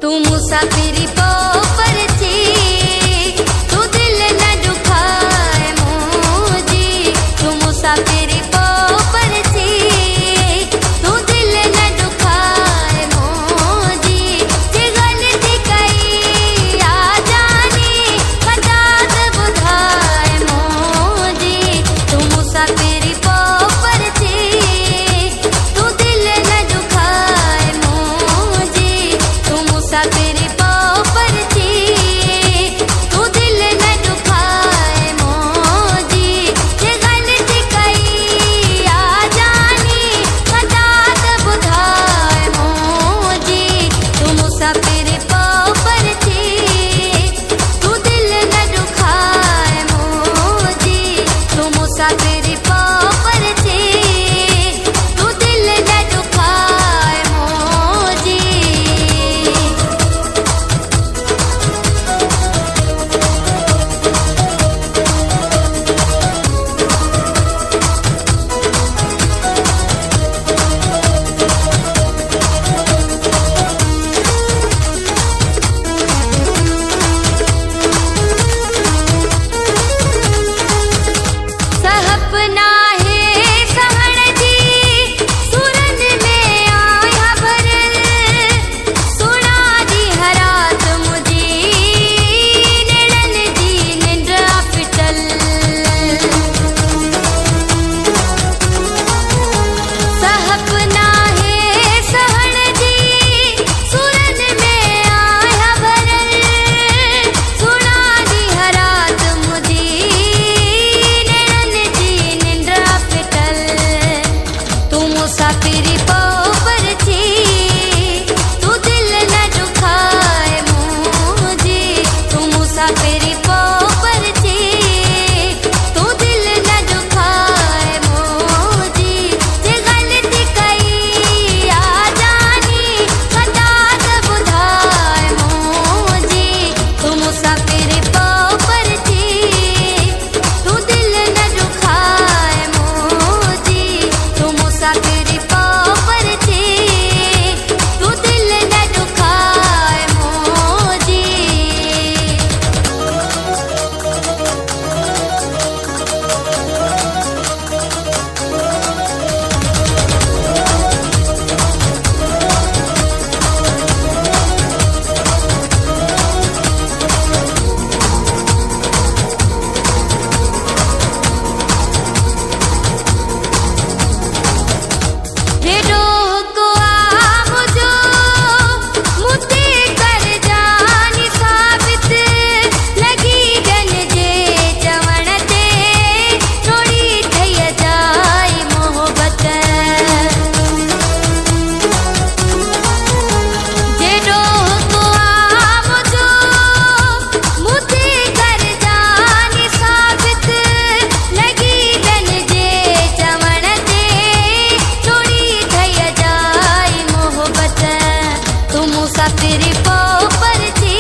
तू मुसाफिरी पर थी, तू दिल न दुखाए मुझे। तू मुसाफिरी पर थी, तू दिल न दुखाए मुझे। जे गलती कई आ जानी बता दे बुधाए मुझे। तू मुसाफिरी पर थी, तू दिल न दुखाए मुझे। तू मुसाफिरी पर थी, तू दिल न दुखाए मुझे। जे गलती कई आ जानी बता दे बुधाए मुझे। तू मुसाफिरी पर थी, तू दिल न दुखाए मुझे। तू मुसाफिरी पर थी, तू दिल न दुखाए मुझे। सहपना है सहण जी, सुरन में आया भरल। सुना दी हरात मुझे, नेड़न जी निंद्रा पिटल। सहपना है सहण जी, सुरन में आया भरल। सुना दी हरात मुझे, नेड़न जी निंद्रा पिटल। तू मुसाफिरी पर थी, तू दिल न दुखाए मुझे। तू मुसाफिरी पर थी, तू दिल न दुखाए मुझे। जे गलती कई आ जानी बता दे बुधाए मुझे। तू मुसाफिरी पर थी, तू दिल न दुखाए मुझे। तू मुसाफिरी पर थी, तू दिल न दुखाए मुझे। जे रोह को आ मुझो, मुझे कर जानी साबित। लगी गन जे चवण ते, थोड़ी थई जाई मोहब्बत। जे रोह को आ मुझो, मुझे कर जानी साबित। लगी गन जे चवण ते, थोड़ी थई जाई मोहब्बत। तू मुसाफिरी पर थी,